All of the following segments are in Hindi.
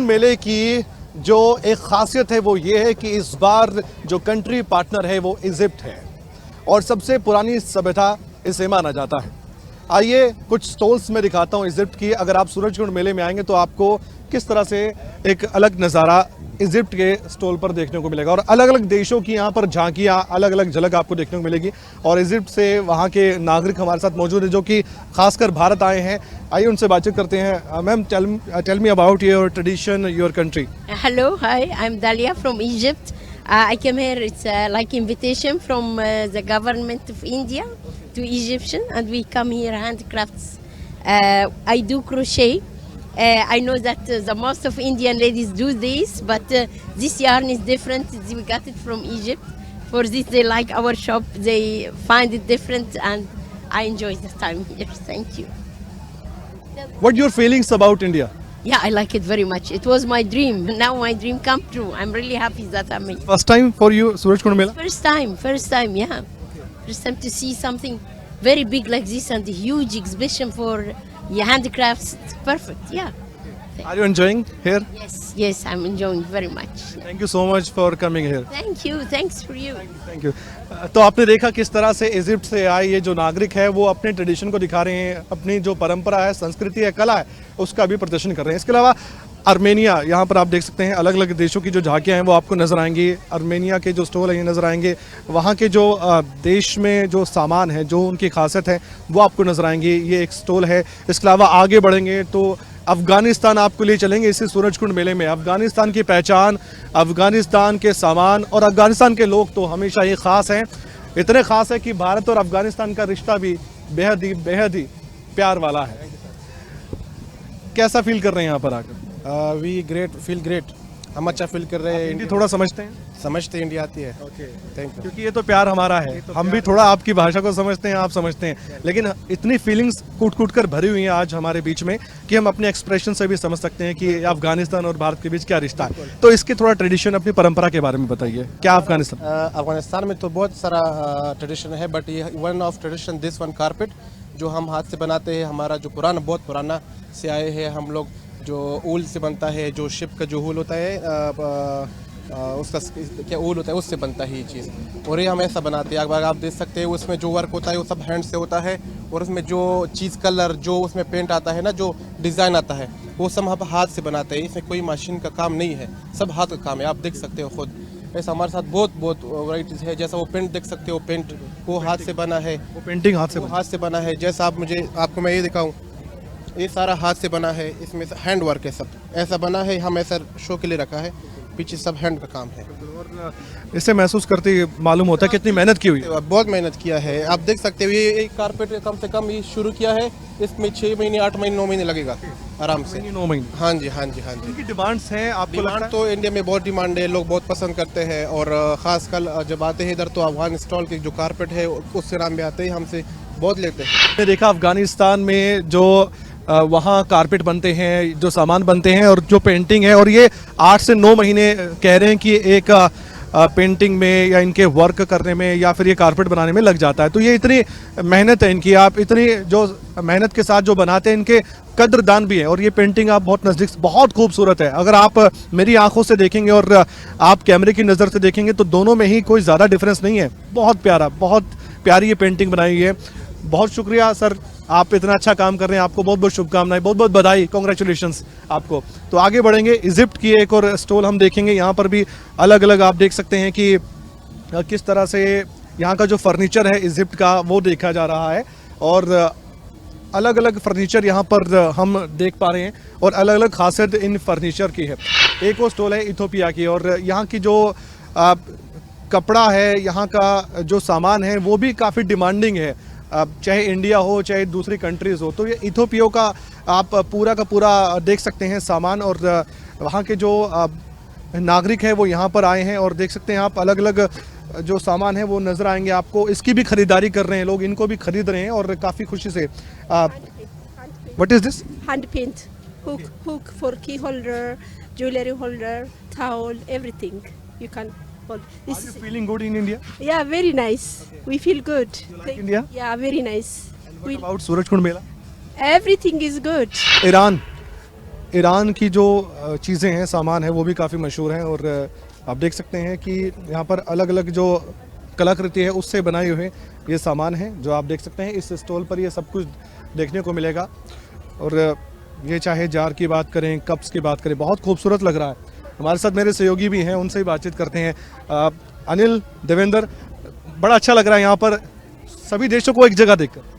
मेले की जो एक खासियत है वो ये है कि इस बार जो कंट्री पार्टनर है वो इजिप्ट है और सबसे पुरानी सभ्यता इसे माना जाता है। आइए कुछ स्टॉल्स में दिखाता हूँ इजिप्ट की। अगर आप सूरजकुंड मेले में आएंगे तो आपको किस तरह से एक अलग नज़ारा इजिप्ट के स्टॉल पर देखने को मिलेगा और अलग अलग देशों की यहाँ पर झांकियाँ, अलग अलग झलक आपको देखने को मिलेगी। और इजिप्ट से वहाँ के नागरिक हमारे साथ मौजूद हैं जो कि खासकर भारत आए हैं। आइए उनसे बातचीत करते हैं। Ma'am, tell me about your tradition, your country. Hello, hi, I'm Dalia from Egypt. I came here, it's like invitation from the government of India to Egyptian, and we come here handcrafts. I do crochet. I know that the most of Indian ladies do this, but this yarn is different. We got it from Egypt. For this, they like our shop. They find it different, and I enjoy the time here. Thank you. What your feelings about India? Yeah, I like it very much. It was my dream. Now my dream come true. I'm really happy that I'm here. First time for you Surajkund Mela? First time, yeah. First time to see something very big like this and a huge exhibition for your handicrafts. It's perfect, yeah. Are you enjoying here? Yes, I'm enjoying very much. Thank you so much for coming here. Thank you, thanks for you. Thank you. तो आपने देखा किस तरह से इजिप्ट से आए ये जो नागरिक है वो अपने ट्रेडिशन को दिखा रहे हैं, अपनी जो परंपरा है, संस्कृति है, कला है, उसका भी प्रदर्शन कर रहे हैं। इसके अलावा आर्मेनिया, यहाँ पर आप देख सकते हैं अलग अलग देशों की जो झांकियाँ हैं वो आपको नज़र आएंगी। आर्मेनिया के जो स्टॉल हैं ये नज़र आएंगे। वहाँ के जो देश में जो सामान है, जो उनकी खासियत है वो आपको नज़र आएंगी। ये एक स्टॉल है। इसके अलावा आगे बढ़ेंगे तो अफ़गानिस्तान आपको ले चलेंगे इसी सूरजकुंड मेले में। अफ़गानिस्तान की पहचान, अफ़गानिस्तान के सामान और अफ़गानिस्तान के लोग तो हमेशा ही ख़ास हैं। इतने ख़ास है कि भारत और अफ़गानिस्तान का रिश्ता भी बेहद ही प्यार वाला है। कैसा फील कर रहे हैं यहाँ पर आकर? We feel great. हम अच्छा फील कर रहे हैं। हिंदी थोड़ा समझते हैं? समझते इंडिया आती है। Thank you. क्योंकि ये तो प्यार हमारा है। हम भी थोड़ा आपकी भाषा को समझते हैं, आप समझते हैं, लेकिन इतनी फीलिंग्स कूट कर भरी हुई हैं आज हमारे बीच में कि हम अपने एक्सप्रेशन से भी समझ सकते हैं कि अफगानिस्तान और भारत के बीच क्या रिश्ता है। तो इसके थोड़ा ट्रेडिशन, अपनी परंपरा के बारे में बताइए। क्या अफगानिस्तान में तो बहुत सारा ट्रेडिशन है, बट ये one of tradition this one carpet जो हम हाथ से बनाते हैं। हमारा जो बहुत पुराना से आए हैं हम लोग, जो ऊल से बनता है, जो शिप का जो ऊल होता है उसका क्या ऊल होता है उससे बनता है ये चीज़। और ये हम ऐसा बनाते हैं। अगर आप देख सकते हैं उसमें जो वर्क होता है वो सब हैंड से होता है। और उसमें जो चीज़ कलर, जो उसमें पेंट आता है ना, जो डिज़ाइन आता है, वो सब हम हाथ से बनाते हैं। इसमें कोई मशीन का काम नहीं है, सब हाथ का काम है। आप देख सकते हो खुद। ऐसा हमारे साथ बहुत वैराइटीज़ है। जैसा वो पेंट देख सकते हो, पेंट वो हाथ से बना है। वो पेंटिंग हाथ से बना है। जैसा आपको मैं ये दिखाऊँ, ये सारा हाथ से बना है। इसमें हैंड वर्क है, सब ऐसा बना है। हम ऐसा शो के लिए रखा है, पीछे सब हैंड का काम है। और इससे महसूस करते ही मालूम होता है कितनी मेहनत की हुई है। बहुत मेहनत किया है। आप देख सकते हो ये एक कारपेट कम से कम ये शुरू किया है, इसमें 6 महीने 8 महीने 9 महीने लगेगा आराम से। 9 महीने? हाँ जी। इनकी डिमांड्स हैं आपको लगता है? तो इंडिया में बहुत डिमांड है, लोग बहुत पसंद करते हैं। और खासकर जब आते हैं इधर तो अफगान स्टॉल के जो कारपेट है उसके नाम पे आते हैं, हमसे बहुत लेते हैं। मैंने देखा अफगानिस्तान में जो वहाँ कारपेट बनते हैं, जो सामान बनते हैं और जो पेंटिंग है, और ये 8 से 9 महीने कह रहे हैं कि एक पेंटिंग में या इनके वर्क करने में या फिर ये कारपेट बनाने में लग जाता है। तो ये इतनी मेहनत है इनकी, आप इतनी जो मेहनत के साथ जो बनाते हैं, इनके कद्रदान भी है। और ये पेंटिंग आप बहुत नज़दीक, बहुत खूबसूरत है। अगर आप मेरी आंखों से देखेंगे और आप कैमरे की नज़र से देखेंगे तो दोनों में ही कोई ज़्यादा डिफरेंस नहीं है। बहुत प्यारी ये पेंटिंग बनाई हुई है। बहुत शुक्रिया सर, आप इतना अच्छा काम कर रहे हैं। आपको बहुत शुभकामनाएं, बहुत बधाई, कॉन्ग्रेचुलेशंस आपको। तो आगे बढ़ेंगे, इजिप्ट की एक और स्टॉल हम देखेंगे। यहाँ पर भी अलग अलग आप देख सकते हैं कि किस तरह से यहाँ का जो फर्नीचर है इजिप्ट का वो देखा जा रहा है। और अलग अलग फर्नीचर यहाँ पर हम देख पा रहे हैं और अलग अलग खासियत इन फर्नीचर की है। एक और स्टॉल है इथोपिया की, और यहाँ की जो कपड़ा है, यहाँ का जो सामान है वो भी काफ़ी डिमांडिंग है। चाहे इंडिया हो चाहे दूसरी कंट्रीज़ हो, तो ये इथोपिया का आप पूरा का पूरा देख सकते हैं सामान। और वहाँ के जो नागरिक हैं वो यहाँ पर आए हैं और देख सकते हैं आप अलग अलग जो सामान है वो नज़र आएंगे आपको। इसकी भी खरीदारी कर रहे हैं लोग, इनको भी खरीद रहे हैं और काफ़ी खुशी से। What is this? Hand paint, hook for key holder, jewelry holder, towel, everything you can hold. Are you feeling good in India? Yeah, very nice. We feel good. You like India? Yeah, very nice. What about Surajkund Mela? Everything is good. Iran, Iran की जो चीज़ें हैं, सामान है, वो भी काफ़ी मशहूर हैं। और आप देख सकते हैं कि यहाँ पर अलग अलग जो कलाकृति है उससे बनाए हुए ये सामान है जो आप देख सकते हैं। इस स्टॉल पर ये सब कुछ देखने को मिलेगा। और ये चाहे जार की बात करें, कप्स की बात करें, बहुत खूबसूरत लग रहा है। हमारे साथ मेरे सहयोगी भी हैं, उनसे ही बातचीत करते हैं। अनिल, देवेंद्र, बड़ा अच्छा लग रहा है यहाँ पर सभी देशों को एक जगह देखकर।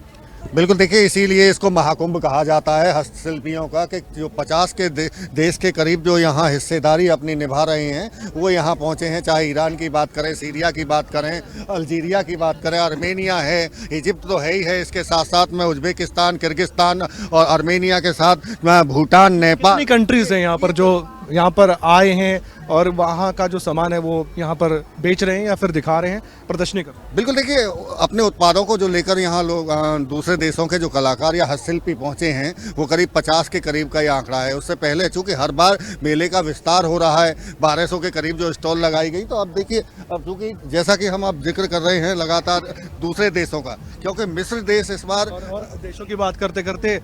बिल्कुल, देखिए इसीलिए इसको महाकुंभ कहा जाता है हस्तशिल्पियों का, कि जो 50 के देश के करीब जो यहाँ हिस्सेदारी अपनी निभा रहे हैं वो यहाँ पहुँचे हैं। चाहे ईरान की बात करें, सीरिया की बात करें, अल्जीरिया की बात करें, आर्मेनिया है, इजिप्ट तो है ही है, इसके साथ साथ में उज्बेकिस्तान, किर्गिस्तान और आर्मेनिया के साथ भूटान, नेपाल, कितनी कंट्रीज हैं यहाँ पर जो यहाँ पर आए हैं और वहाँ का जो सामान है वो यहाँ पर बेच रहे हैं या फिर दिखा रहे हैं, प्रदर्शनी कर। बिल्कुल, देखिए अपने उत्पादों को जो लेकर यहाँ लोग दूसरे देशों के जो कलाकार या हस्तशिल्पी पहुँचे हैं वो करीब 50 के करीब का ये आंकड़ा है। उससे पहले चूँकि हर बार मेले का विस्तार हो रहा है, 1200 के करीब जो स्टॉल लगाई गई, तो अब देखिए अब चूँकि जैसा कि हम अब जिक्र कर रहे हैं लगातार दूसरे देशों का, क्योंकि मिस्र देश इस बार और देशों की बात करते करते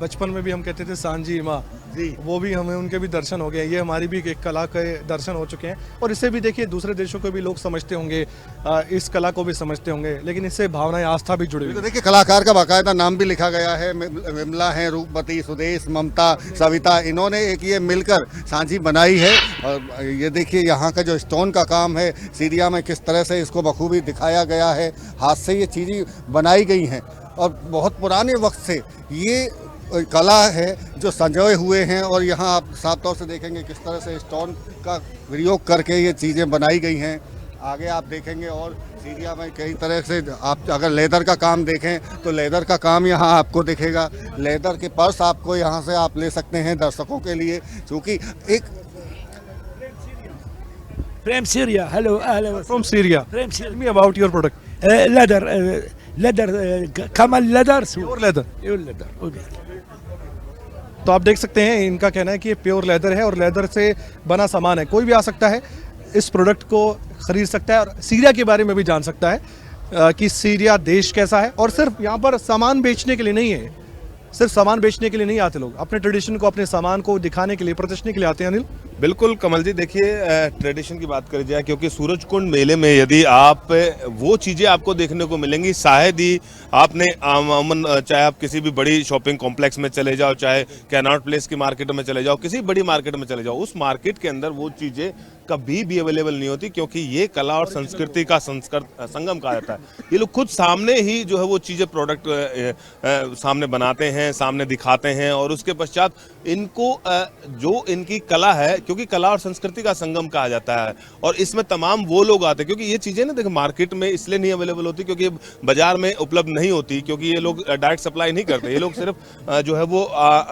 बचपन में भी हम कहते थे सांझी माँ जी, वो भी हमें उनके भी दर्शन हो गए। ये हमारी भी एक कला के दर्शन हो चुके हैं। और इससे भी देखिए दूसरे देशों को भी लोग समझते होंगे, इस कला को भी समझते होंगे, लेकिन इससे भावनाएं, आस्था भी जुड़ी हुई तो देखिए कलाकार का बाकायदा नाम भी लिखा गया है। विमला है, रूपवती, सुदेश, ममता, सविता, इन्होंने एक ये मिलकर सांझी बनाई है। और ये देखिए यहाँ का जो स्टोन का काम है, सीरिया में किस तरह से इसको बखूबी दिखाया गया है, हाथ से ये चीज़ें बनाई गई हैं और बहुत पुराने वक्त से ये कला है जो संजोए हुए हैं। और यहाँ आप साफ तौर से देखेंगे किस तरह से स्टोन का प्रयोग करके ये चीज़ें बनाई गई हैं। आगे आप देखेंगे और सीरिया में कई तरह से आप अगर लेदर का काम देखें तो लेदर का काम यहाँ आपको दिखेगा। लेदर के पर्स आपको यहाँ से आप ले सकते हैं दर्शकों के लिए, क्योंकि एक From Syria. Hello, hello. From Syria. From Syria. Tell me about your product. Leather, camel leather. Pure leather. Pure leather. Okay. तो आप देख सकते हैं इनका कहना है कि ये प्योर लेदर है और लेदर से बना सामान है। कोई भी आ सकता है, इस प्रोडक्ट को खरीद सकता है और सीरिया के बारे में भी जान सकता है कि सीरिया देश कैसा है। और सिर्फ यहाँ पर सामान बेचने के लिए नहीं है, सिर्फ सामान बेचने के लिए नहीं आते लोग, अपने ट्रेडिशन को, अपने सामान को दिखाने के लिए, प्रदर्शनी के लिए आते हैं। अनिल, बिल्कुल कमल जी, देखिए ट्रेडिशन की बात करी जाए, क्योंकि सूरजकुंड मेले में यदि आप वो चीज़ें आपको देखने को मिलेंगी शायद ही आपने अमूमन, चाहे आप किसी भी बड़ी शॉपिंग कॉम्प्लेक्स में चले जाओ, चाहे कैनॉट प्लेस की मार्केट में चले जाओ, किसी बड़ी मार्केट में चले जाओ, उस मार्केट के अंदर वो चीज़ें कभी भी अवेलेबल नहीं होती, क्योंकि ये कला और संस्कृति का संगम कहा जाता है। ये लोग खुद सामने ही जो है वो चीज़ें प्रोडक्ट सामने बनाते हैं, सामने दिखाते हैं और उसके पश्चात इनको जो इनकी कला है, क्योंकि कला और संस्कृति का संगम कहा जाता है और इसमें तमाम वो लोग आते हैं, क्योंकि ये चीज़ें ना देखो मार्केट में इसलिए नहीं अवेलेबल होती क्योंकि बाजार में उपलब्ध नहीं होती, क्योंकि ये लोग डायरेक्ट सप्लाई नहीं करते। ये लोग सिर्फ जो है वो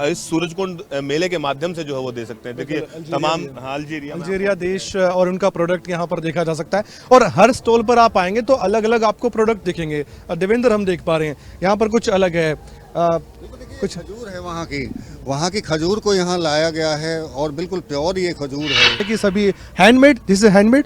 इस सूरजकुंड मेले के माध्यम से जो है वो दे सकते हैं। देखिए तमाम अल्जीरिया देश और उनका प्रोडक्ट यहाँ पर देखा जा सकता है। और हर स्टॉल पर आप आएंगे तो अलग अलग आपको प्रोडक्ट दिखेंगे। देवेंद्र, हम देख पा रहे हैं यहाँ पर कुछ अलग है, कुछ खजूर है, वहाँ की खजूर को यहाँ लाया गया है और बिल्कुल प्योर ये खजूर है कि सभी handmade. This is handmade.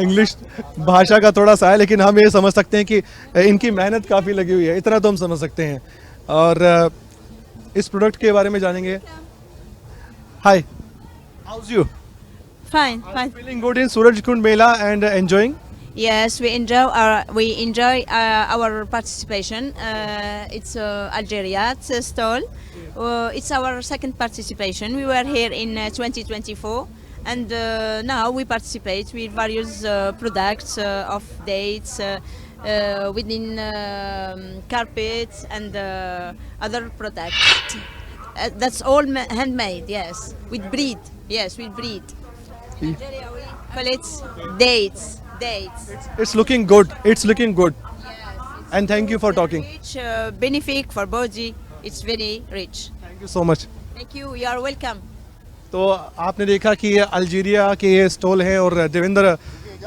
English भाषा का थोड़ा सा है, लेकिन हम ये समझ सकते हैं कि इनकी मेहनत काफ़ी लगी हुई है, इतना तो हम समझ सकते हैं। और इस प्रोडक्ट के बारे में जानेंगे। Hi, how's you? Fine, fine. Feeling good in Surajkund Mela and enjoying? Yes, we enjoy our participation. It's Algeria's stall. It's our second participation. We were here in 2024, and now we participate with various products of dates within carpets and other products. That's all handmade. Yes, with breed. Yes, with breed. In Algeria we call it dates. It's looking good. It's looking good. Yes, And thank you for talking. rich, benefit for body. It's very rich. Thank you so much. Thank you. You are welcome. तो आपने देखा कि ये अल्जीरिया के ये स्टॉल हैं और देवेंद्र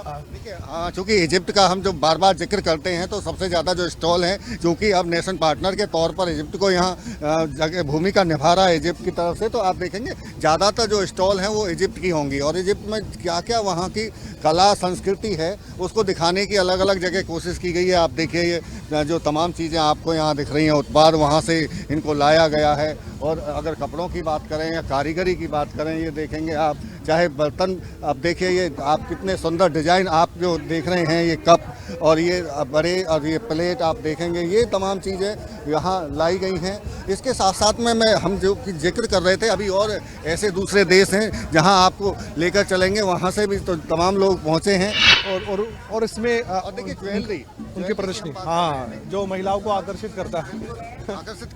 देखिए हाँ, चूँकि इजिप्ट का हम जो बार बार जिक्र करते हैं तो सबसे ज़्यादा जो स्टॉल हैं, चूँकि अब नेशन पार्टनर के तौर पर इजिप्ट को यहाँ जगह भूमिका निभा रहा है इजिप्ट की तरफ से, तो आप देखेंगे ज़्यादातर जो स्टॉल हैं वो इजिप्ट की होंगी। और इजिप्ट में क्या क्या वहाँ की कला संस्कृति है उसको दिखाने की अलग अलग जगह कोशिश की गई है। आप देखिए ये जो तमाम चीज़ें आपको यहाँ दिख रही हैं, उत्पाद वहाँ से इनको लाया गया है। और अगर कपड़ों की बात करें या कारीगरी की बात करें, ये देखेंगे आप, चाहे बर्तन, अब देखिए ये आप कितने सुंदर डिजाइन आप जो देख रहे हैं, ये कप और ये बड़े और ये प्लेट आप देखेंगे, ये तमाम चीज़ें यहाँ लाई गई हैं। इसके साथ साथ में हम जो जिक्र कर रहे थे अभी, और ऐसे दूसरे देश हैं जहाँ आपको लेकर चलेंगे, वहाँ से भी तो तमाम लोग पहुँचे हैं। और इसमें और देखिए ज्वेलरी उनकी प्रदर्शनी, हाँ, जो महिलाओं को आकर्षित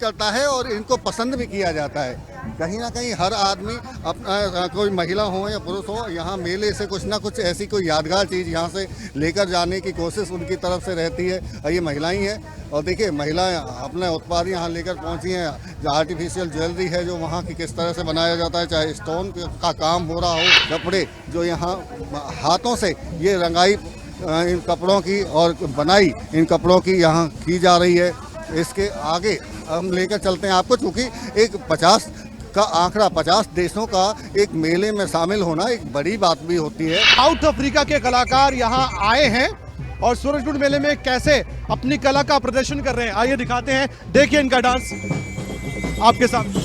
करता है और इनको पसंद भी किया जाता है। कहीं ना कहीं हर आदमी अपना, कोई महिला हो या पुरुष हो, यहाँ मेले से कुछ ना कुछ ऐसी कोई यादगार चीज़ यहाँ से लेकर जाने की कोशिश उनकी तरफ से रहती है। और ये महिलाएं हैं, और देखिए महिलाएं अपने उत्पाद यहाँ लेकर पहुँची हैं। जो आर्टिफिशियल ज्वेलरी है जो वहाँ की किस तरह से बनाया जाता है, चाहे स्टोन का काम हो रहा हो, कपड़े जो यहाँ हाथों से ये रंगाई इन कपड़ों की और बनाई इन कपड़ों की यहाँ की जा रही है। इसके आगे हम लेकर चलते हैं आपको, क्योंकि एक 50 का आंकड़ा, 50 देशों का एक मेले में शामिल होना एक बड़ी बात भी होती है। साउथ अफ्रीका के कलाकार यहाँ आए हैं और सूरजकुंड मेले में कैसे अपनी कला का प्रदर्शन कर रहे हैं, आइए दिखाते हैं। देखिए इनका डांस आपके साथ।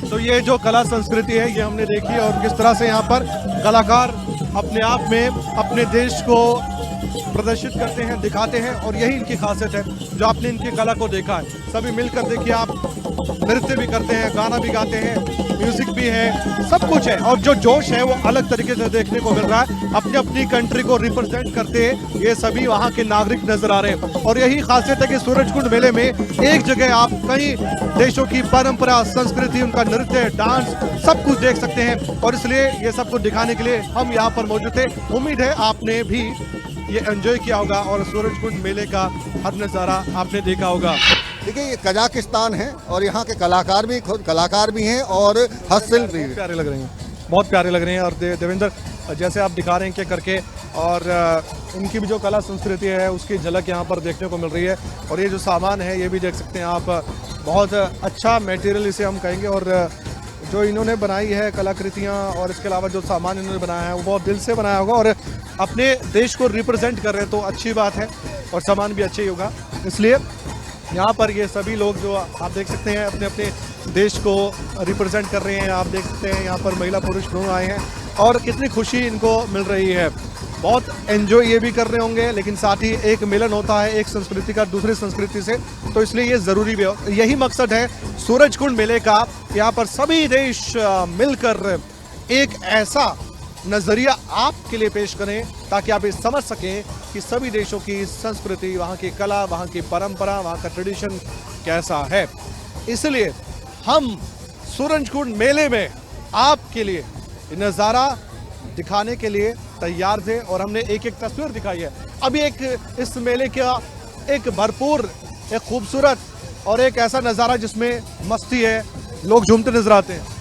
तो ये जो कला संस्कृति है ये हमने देखी और किस तरह से यहाँ पर कलाकार अपने आप में अपने देश को प्रदर्शित करते हैं, दिखाते हैं और यही इनकी खासियत है जो आपने इनकी कला को देखा है। सभी मिलकर देखिए, आप नृत्य भी करते हैं, गाना भी गाते हैं, म्यूजिक भी है, सब कुछ है और जो जोश है वो अलग तरीके से देखने को मिल रहा है। अपनी अपनी कंट्री को रिप्रेजेंट करते ये सभी वहाँ के नागरिक नजर आ रहे हैं और यही खासियत है कि सूरजकुंड मेले में एक जगह आप कई देशों की परंपरा, संस्कृति, उनका नृत्य, डांस सब कुछ देख सकते हैं और इसलिए ये सब कुछ दिखाने के लिए हम यहाँ पर मौजूद थे। उम्मीद है आपने भी ये एंजॉय किया होगा और सूरजकुंड मेले का हर नज़ारा आपने देखा होगा। देखिए ये कजाकिस्तान है और यहाँ के कलाकार भी खुद कलाकार भी हैं और हस्तशिल्प भी प्यारे लग रहे हैं, बहुत प्यारे लग रहे हैं और देवेंद्र जैसे आप दिखा रहे हैं कि करके और इनकी भी जो कला संस्कृति है उसकी झलक यहाँ पर देखने को मिल रही है और ये जो सामान है ये भी देख सकते हैं आप, बहुत अच्छा मटेरियल इसे हम कहेंगे और जो इन्होंने बनाई है कलाकृतियाँ और इसके अलावा जो सामान इन्होंने बनाया है वो बहुत दिल से बनाया होगा और अपने देश को रिप्रेजेंट कर रहे हैं तो अच्छी बात है और सामान भी अच्छा ही होगा। इसलिए यहाँ पर ये सभी लोग जो आप देख सकते हैं अपने अपने देश को रिप्रेजेंट कर रहे हैं। आप देख सकते हैं यहाँ पर महिला पुरुष दोनों आए हैं और कितनी खुशी इनको मिल रही है, बहुत एंजॉय ये भी कर रहे होंगे, लेकिन साथ ही एक मिलन होता है एक संस्कृति का दूसरी संस्कृति से, तो इसलिए ये ज़रूरी भी है। यही मकसद है सूरजकुंड मेले का, यहाँ पर सभी देश मिलकर एक ऐसा नज़रिया आपके लिए पेश करें ताकि आप ये समझ सकें कि सभी देशों की संस्कृति, वहाँ की कला, वहाँ की परंपरा, वहाँ का ट्रेडिशन कैसा है। इसलिए हम सूरजकुंड मेले में आपके लिए नज़ारा दिखाने के लिए तैयार थे और हमने एक एक तस्वीर दिखाई है। अभी एक इस मेले का एक भरपूर, एक खूबसूरत और एक ऐसा नज़ारा जिसमें मस्ती है, लोग झूमते नजर आते हैं।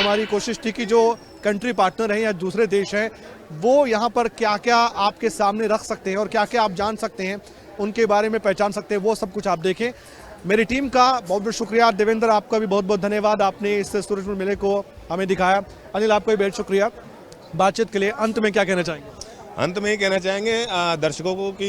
हमारी कोशिश थी कि जो कंट्री पार्टनर हैं या दूसरे देश हैं वो यहाँ पर क्या क्या आपके सामने रख सकते हैं और क्या क्या आप जान सकते हैं, उनके बारे में पहचान सकते हैं, वो सब कुछ आप देखें। मेरी टीम का बहुत बहुत शुक्रिया। देवेंद्र, आपका भी बहुत बहुत धन्यवाद, आपने इस सूरजकुंड मेले को हमें दिखाया। अनिल, आपका भी बहुत शुक्रिया बातचीत के लिए। अंत में क्या कहना चाहेंगे? अंत में ही कहना चाहेंगे दर्शकों को कि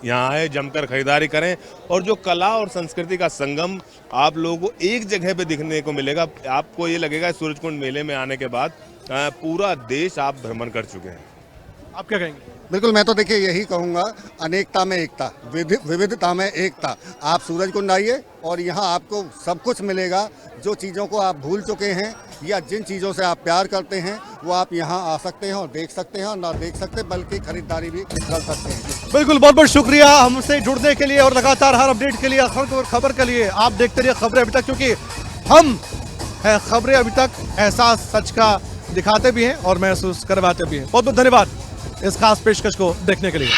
यहाँ आए, जमकर खरीदारी करें और जो कला और संस्कृति का संगम आप लोगों को एक जगह पे दिखने को मिलेगा। आपको ये लगेगा सूरजकुंड मेले में आने के बाद पूरा देश आप भ्रमण कर चुके हैं। आप क्या कहेंगे? बिल्कुल, मैं तो देखिए यही कहूँगा, अनेकता में एकता, विविधता में एकता। आप सूरजकुंड आइए और यहाँ आपको सब कुछ मिलेगा। जो चीज़ों को आप भूल चुके हैं या जिन चीज़ों से आप प्यार करते हैं वो आप यहाँ आ सकते हैं और देख सकते हैं, और ना देख सकते बल्कि खरीदारी भी कर सकते हैं। बिल्कुल, बहुत बहुत शुक्रिया हमसे जुड़ने के लिए और लगातार हर अपडेट के लिए, हर खबर के लिए आप देखते रहिए खबरें अभी तक, क्योंकि हम हैं खबरें अभी तक एहसास सच का दिखाते भी हैं और महसूस करवाते भी हैं। बहुत बहुत धन्यवाद इस खास पेशकश को देखने के लिए।